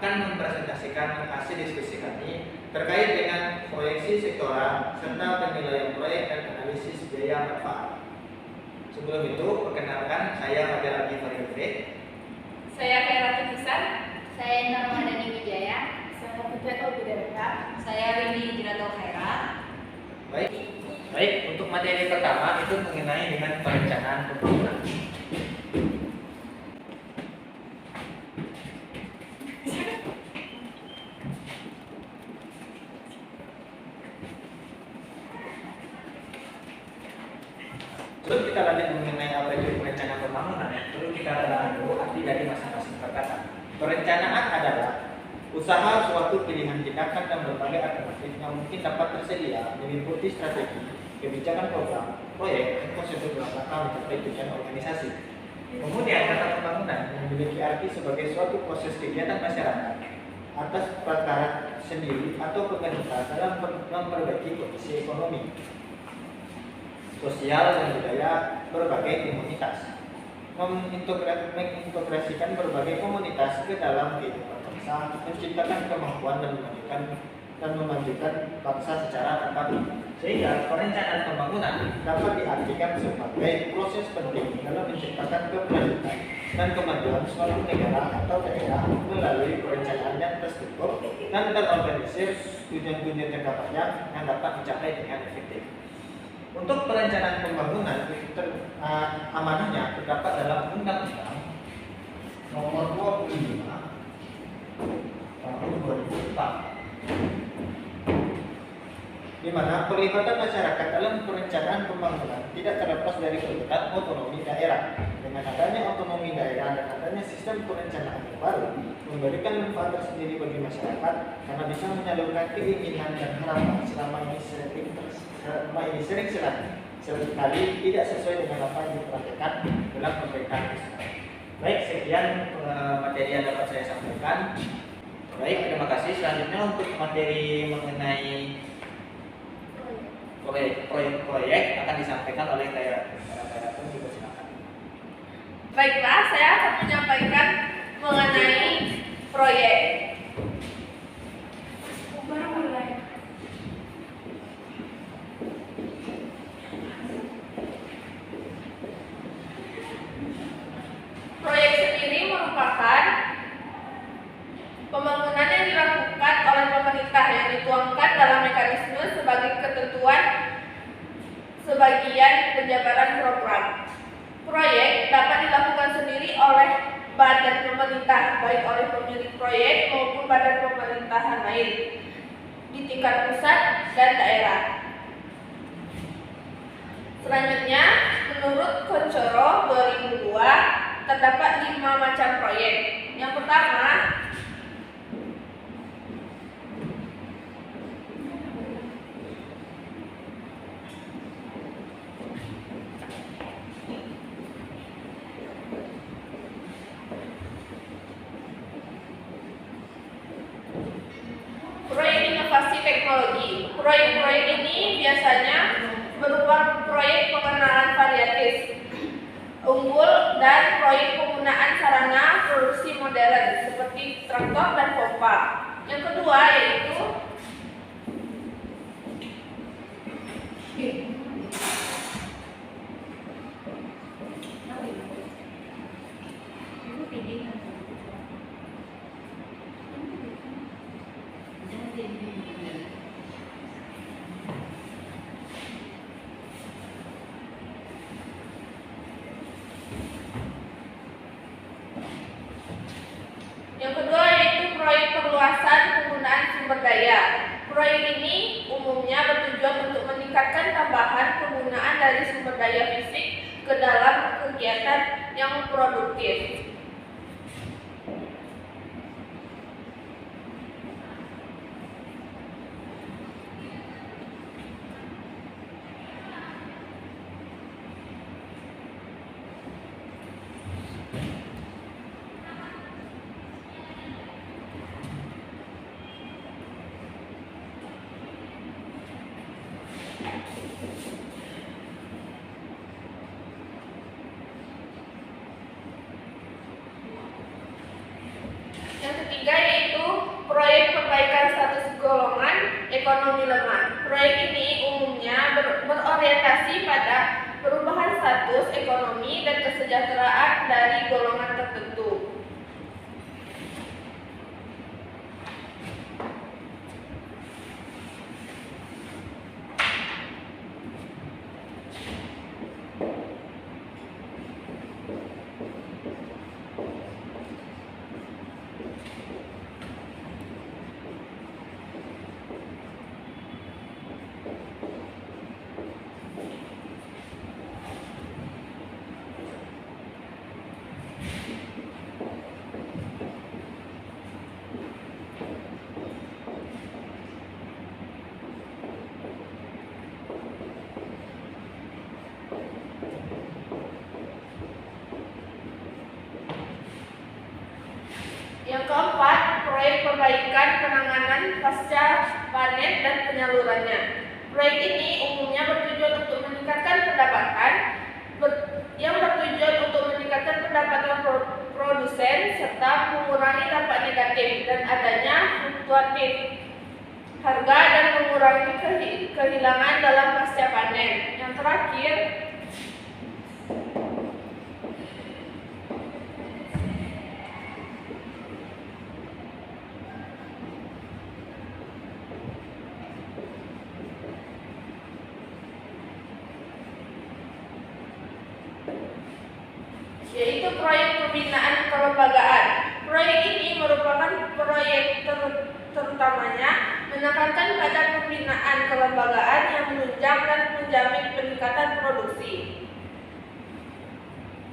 akan mempresentasikan hasil diskusi kami terkait dengan proyeksi sektoral serta penilaian proyek dan analisis biaya manfaat. Sebelum itu, perkenalkan saya Fadil Abdi Faridre. Saya Khairati Hisan. Saya Narmadani Wijaya. Saya Fitri Bidareka. Saya Windy Jirato Khaira. Baik, untuk materi pertama itu mengenai dengan perencanaan pembangunan. Sebelum kita lanjut mengenai apa itu perencanaan pembangunan, perlu kita kenal dulu arti dari masing-masing perkataan. Perencanaan adalah usaha suatu pilihan tindakan dan berbagai alternatif yang mungkin dapat tersedia meliputi strategi, kebijakan program, proyek, dan prosedur dalam rangka mencapai tujuan organisasi. Kemudian kata pembangunan memiliki arti sebagai suatu proses kegiatan masyarakat atas perkara sendiri atau pemerintah dalam memperbaiki kondisi ekonomi, sosial dan budaya berbagai komunitas, mengintegrasikan berbagai komunitas ke dalam kehidupan bangsa, menciptakan kemampuan dan memajukan bangsa secara terpadu. Sehingga perencanaan pembangunan dapat diartikan sebagai proses penting dalam menciptakan keberlanjutan dan kemajuan suatu negara atau daerah melalui perencanaan yang terstruktur dan terorganisir tujuan-tujuan jangka panjang yang dapat dicapai dengan efektif. Untuk perencanaan pembangunan amanahnya terdapat dalam Undang-Undang Nomor 25 Tahun 2004, di mana pelibatan masyarakat dalam perencanaan pembangunan tidak terlepas dari kebutuhan otonomi daerah. Dengan adanya otonomi daerah dan adanya sistem perencanaan yang baru, memberikan manfaat tersendiri bagi masyarakat karena bisa menyalurkan keinginan dan harapan selama ini sering sekali tidak sesuai dengan apa yang diperhatikan dalam pemerintahan tersebut. Baik, sekian materi yang dapat saya sampaikan. Baik, terima kasih. Selanjutnya untuk materi mengenai proyek akan disampaikan oleh Khairati pun juga silakan. Baiklah, saya akan menyampaikan mengenai proyek. Proyek sendiri merupakan pembangunan yang dilakukan oleh pemerintah yang dituangkan dalam mekanisme sebagai ketentuan sebagian penjabaran program. Proyek dapat dilakukan sendiri oleh badan pemerintah, baik oleh pemilik proyek maupun badan pemerintahan lain di tingkat pusat dan daerah. Selanjutnya, menurut Kuncoro 2002 terdapat 5 macam proyek. Yang pertama, proyek inovasi teknologi. Proyek-proyek ini biasanya berupa proyek pengenalan varietas unggul dan proyek penggunaan sarana produksi modern seperti traktor dan pompa. Yang kedua yaitu proyek perluasan penggunaan sumber daya. Proyek ini umumnya bertujuan untuk meningkatkan tambahan penggunaan dari sumber daya fisik ke dalam kegiatan yang produktif. ketiga yaitu proyek perbaikan status golongan ekonomi lemah. Proyek ini umumnya berorientasi pada perubahan status ekonomi dan kesejahteraan dari golongan tertentu. Yang keempat, proyek perbaikan penanganan pasca panen dan penyalurannya. Proyek ini umumnya bertujuan untuk meningkatkan pendapatan produsen serta mengurangi dampak negatif dan adanya fluktuatif harga dan mengurangi kehilangan dalam pasca panen. Yang terakhir, yaitu proyek pembinaan kelembagaan. Proyek ini merupakan proyek terutamanya menekankan pada pembinaan kelembagaan yang menunjang dan menjamin peningkatan produksi.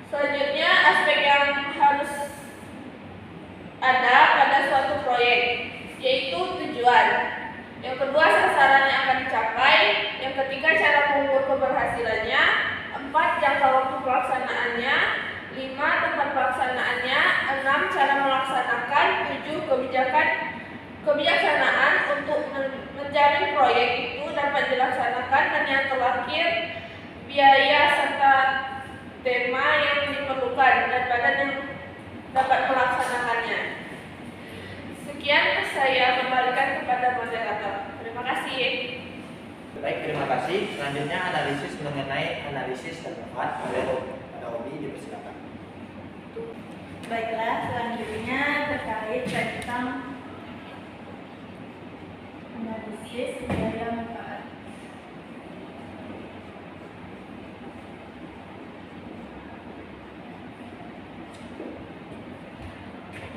Selanjutnya, aspek yang harus ada pada suatu proyek, yaitu tujuan. Yang kedua, sasaran yang akan dicapai. Yang ketiga, cara mengukur keberhasilannya. 4, jangka waktu pelaksanaannya. 5, tempat pelaksanaannya. 6, cara melaksanakan. 7, kebijaksanaan untuk menjamin proyek itu dapat dilaksanakan. Dan yang terakhir, biaya serta tema yang diperlukan dan badan yang dapat melaksanakannya. Sekian, saya kembalikan kepada moderator. Terima kasih. Baik, terima kasih. Selanjutnya analisis mengenai analisis terdapat oleh Obi, dipersilakan. Baiklah, selanjutnya terkait tentang analisis daya manfaat.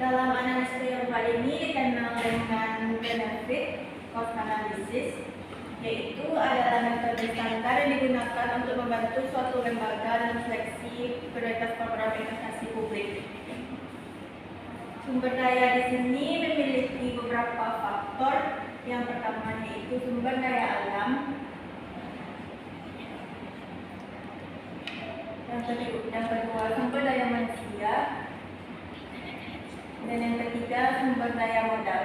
Dalam analisis daya manfaat ini dikenal dengan benefit cost analysis, yaitu adalah metode standar yang digunakan untuk membantu suatu lembaga dalam seleksi prioritas program investasi publik. Sumber daya di sini memiliki beberapa faktor. Yang pertama yaitu sumber daya alam, yang kedua sumber daya manusia, dan yang ketiga sumber daya modal.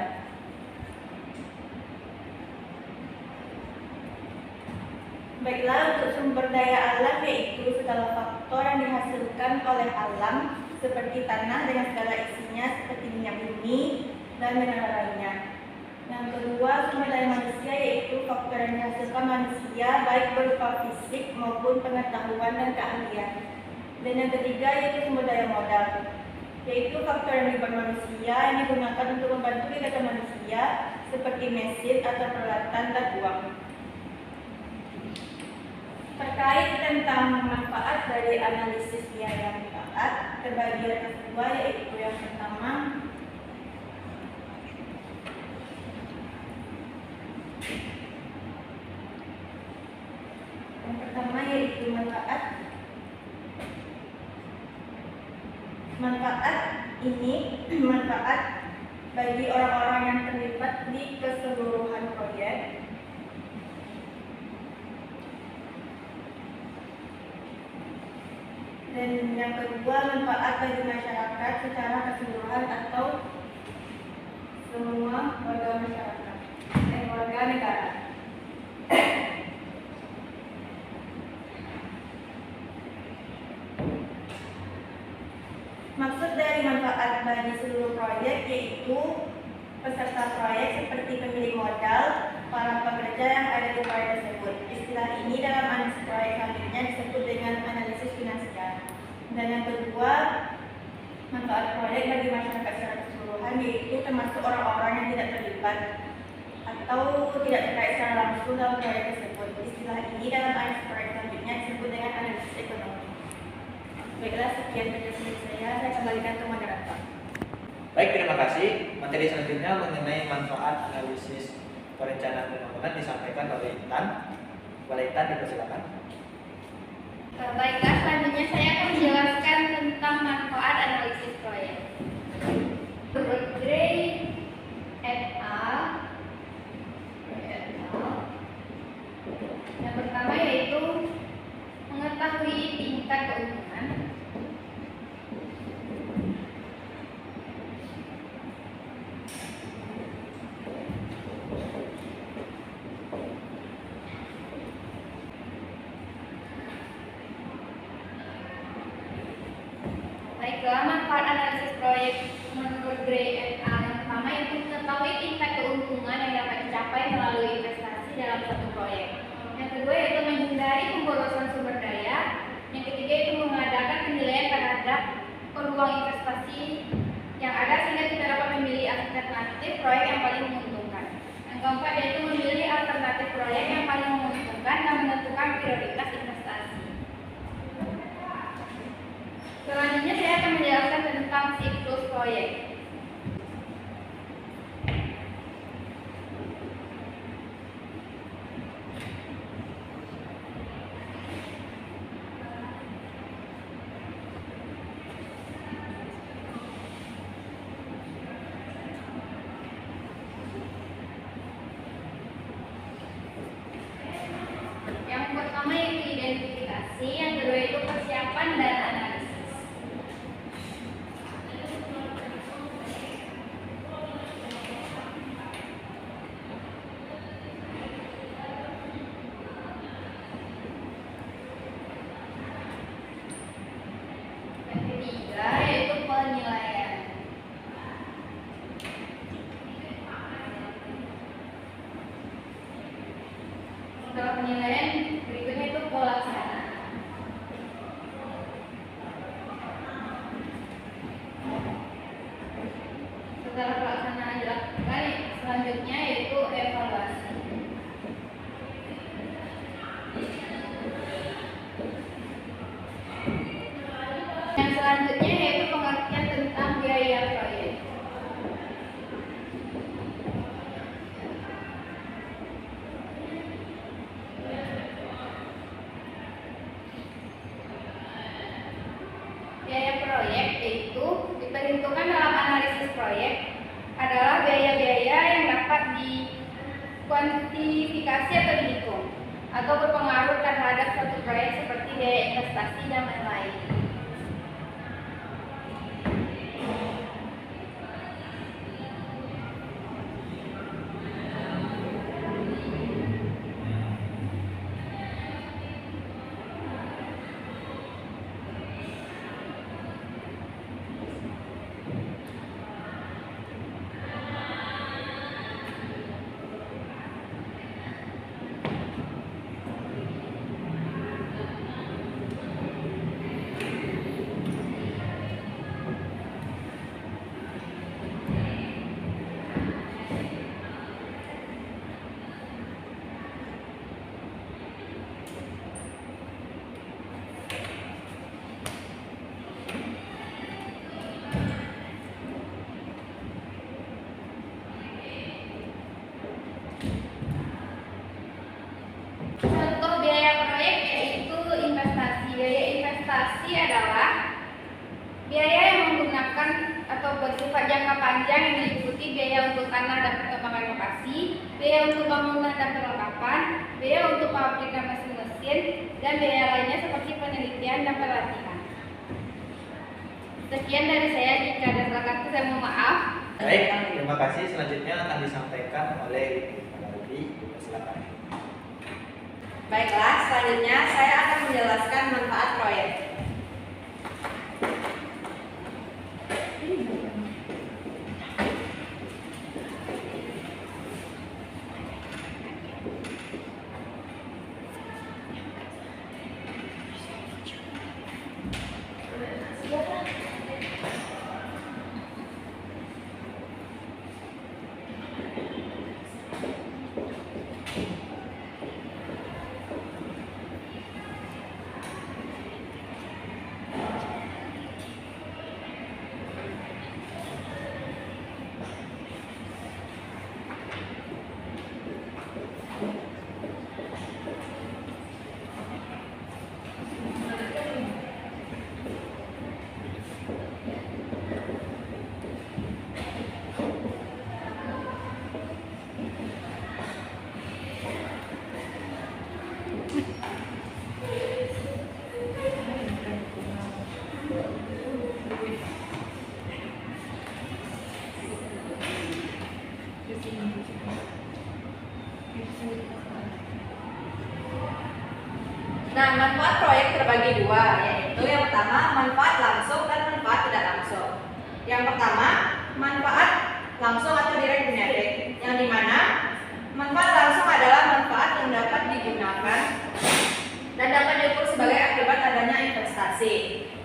Baiklah, untuk sumber daya alam yaitu segala faktor yang dihasilkan oleh alam seperti tanah dengan segala isinya seperti minyak bumi dan mineral lainnya. Yang kedua, sumber daya manusia yaitu faktor yang dihasilkan manusia baik berupa fisik maupun pengetahuan dan keahlian. Dan yang ketiga yaitu sumber daya modal, yaitu faktor yang dibuat manusia yang digunakan untuk membantu kegiatan manusia seperti mesin atau peralatan dan uang. Terkait tentang manfaat dari analisis biaya manfaat, terbagi atas dua, yaitu yang pertama yaitu manfaat ini manfaat bagi orang-orang yang terlibat di keseluruhan proyek. Dan yang kedua, manfaat bagi masyarakat secara keseluruhan atau semua warga masyarakat, warga negara. Maksud dari manfaat bagi seluruh proyek yaitu peserta proyek seperti pemilik modal, para pekerja yang ada di proyek tersebut. Istilah ini dalam analisis proyek selanjutnya disebut dengan analisis finansial. Dan yang kedua, manfaat proyek bagi masyarakat secara keseluruhan, yaitu termasuk orang-orang yang tidak terlibat atau tidak terkait secara langsung dalam proyek tersebut. Istilah ini dalam analisis proyek selanjutnya disebut dengan analisis ekonomi. Baiklah, sekian penjelasan saya kembalikan ke moderator. Baik, terima kasih. Materi selanjutnya mengenai manfaat analisis perencanaan pembangunan disampaikan oleh Intan. Boleh Intan, dipersilakan. Baiklah, selanjutnya saya akan menjelaskan tentang manfaat analisis proyek. Gray et al. Yang pertama yaitu mengetahui tingkat keuntungan. Baiklah, manfaat analisis proyek menurut Gray et al. Yang pertama itu mengetahui tingkat keuntungan yang dapat dicapai melalui investasi dalam satu proyek. Yang kedua yaitu menghindari pemborosan sumber daya. Yang ketiga itu mengadakan penilaian terhadap peluang investasi yang ada sehingga kita dapat memilih alternatif proyek yang paling menguntungkan. Yang keempat yaitu memilih alternatif proyek yang paling menguntungkan dan menentukan prioritas investasi. Selanjutnya saya akan menjelaskan tentang siklus proyek. Yang pertama yaitu identifikasi, yang kedua itu persiapan dan analisis. Yang ketiga yaitu penilaian. Setelah penilaian, berikutnya itu pelaksanaan. Setelah pelaksanaan dilakukan, selanjutnya yaitu evaluasi. Yang selanjutnya yaitu pengertian tentang biaya proyek. Biaya proyek itu diperhitungkan dalam analisis proyek adalah biaya-biaya yang dapat dikuantifikasi atau dihitung atau berpengaruh terhadap suatu proyek seperti biaya investasi dan lain-lain. Contoh biaya proyek yaitu investasi. Biaya investasi adalah biaya yang menggunakan atau bersifat jangka panjang yang meliputi biaya untuk tanah dan perkembangan lokasi, biaya untuk bangunan dan perlengkapan, biaya untuk pabrik dan mesin-mesin, dan biaya lainnya seperti penelitian dan pelatihan. Sekian dari saya, jika ada salah kata saya mohon maaf. Baik, terima kasih. Selanjutnya akan disampaikan oleh Rudy. Silakan. Baiklah, selanjutnya saya akan menjelaskan manfaat proyek. Nah, manfaat proyek terbagi dua, yaitu yang pertama manfaat langsung dan manfaat tidak langsung. Yang pertama, manfaat langsung atau direct benefit, yang dimana manfaat langsung adalah manfaat yang dapat digunakan dan dapat diukur sebagai akibat adanya investasi.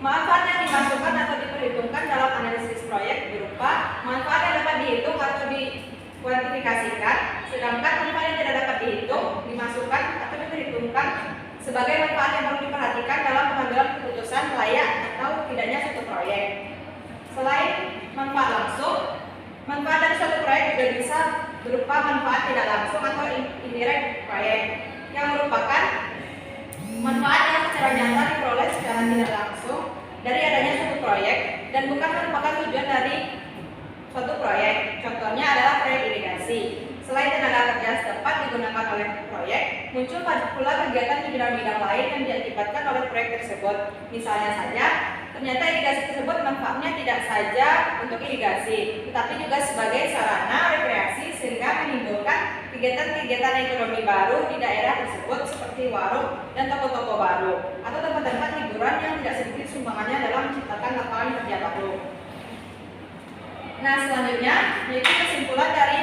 Manfaat yang dimasukkan atau diperhitungkan dalam analisis proyek berupa manfaat yang dapat dihitung atau dikuantifikasikan, sedangkan manfaat yang tidak dapat dihitung, dimasukkan atau diperhitungkan sebagai manfaat yang perlu diperhatikan dalam pengambilan keputusan layak atau tidaknya suatu proyek. Selain manfaat langsung, manfaat dari suatu proyek juga bisa berupa manfaat tidak langsung atau indirect proyek, yang merupakan manfaat yang secara nyata diperoleh secara tidak langsung dari adanya suatu proyek dan bukan merupakan tujuan dari suatu proyek. Contohnya adalah proyek irigasi. Selain tenaga kerja setempat digunakan oleh proyek, muncul pula kegiatan di bidang-bidang lain yang diakibatkan oleh proyek tersebut. Misalnya saja, ternyata irigasi tersebut manfaatnya tidak saja untuk irigasi, tetapi juga sebagai sarana rekreasi sehingga menimbulkan kegiatan-kegiatan ekonomi baru di daerah tersebut seperti warung dan toko-toko baru atau tempat-tempat hiburan yang tidak sedikit sumbangannya dalam menciptakan lapangan kerja baru. Nah, selanjutnya yaitu kesimpulan dari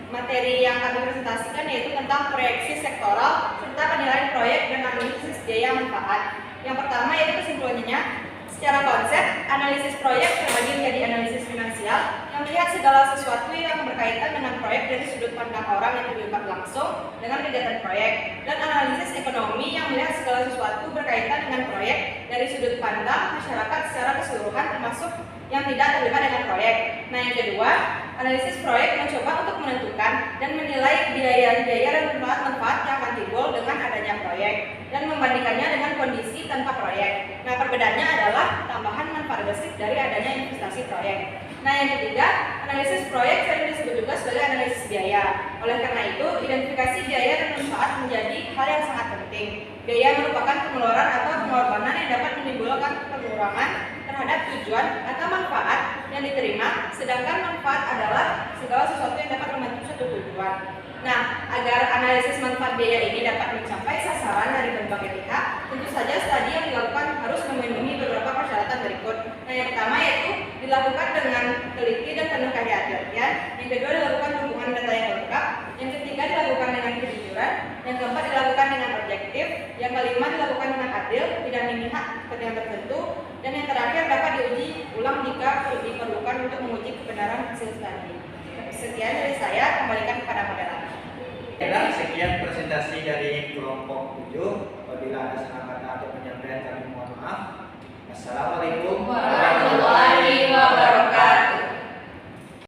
materi yang kami presentasikan, yaitu tentang proyeksi sektoral serta penilaian proyek dan analisis biaya manfaat. Yang pertama yaitu kesimpulannya, secara konsep analisis proyek terbagi menjadi analisis finansial yang melihat segala sesuatu yang berkaitan dengan proyek dari sudut pandang orang yang terlibat langsung dengan kegiatan proyek, dan analisis ekonomi yang melihat segala sesuatu berkaitan dengan proyek dari sudut pandang masyarakat secara keseluruhan termasuk yang tidak terlibat dengan proyek. Nah, yang kedua, analisis proyek mencoba untuk menentukan dan menilai biaya-biaya dan manfaat yang akan timbul dengan adanya proyek dan membandingkannya dengan kondisi tanpa proyek. Nah, perbedaannya adalah tambahan manfaat basic dari adanya investasi proyek. Nah, yang ketiga, analisis proyek sering disebut juga sebagai analisis biaya. Oleh karena itu, identifikasi biaya dan manfaat menjadi hal yang sangat penting. Biaya merupakan pengeluaran atau pengorbanan yang dapat menimbulkan pengurangan terhadap tujuan atau manfaat yang diterima, sedangkan manfaat adalah segala sesuatu yang dapat membantu suatu tujuan. Nah, agar analisis manfaat biaya ini dapat mencapai sasaran dari berbagai pihak, tentu saja studi yang dilakukan harus memenuhi beberapa persyaratan berikut. Nah, yang pertama yaitu dilakukan dengan teliti dan penuh kehati-hatian. Yang kedua, dilakukan hubungan data yang lengkap. Yang ketiga, dilakukan dengan kejujuran. Yang keempat, dilakukan dengan objektif. Yang kelima, dilakukan dengan adil, tidak memihak kepentingan tertentu. Dan yang terakhir, dapat diuji ulang jika diperlukan untuk menguji kebenaran hasil studi. Sekian dari saya, kembalikan kepada moderator. Dan sekian presentasi dari kelompok 7. Apabila ada salah kata atau penyampaian kami mohon maaf. Assalamualaikum warahmatullahi wabarakatuh.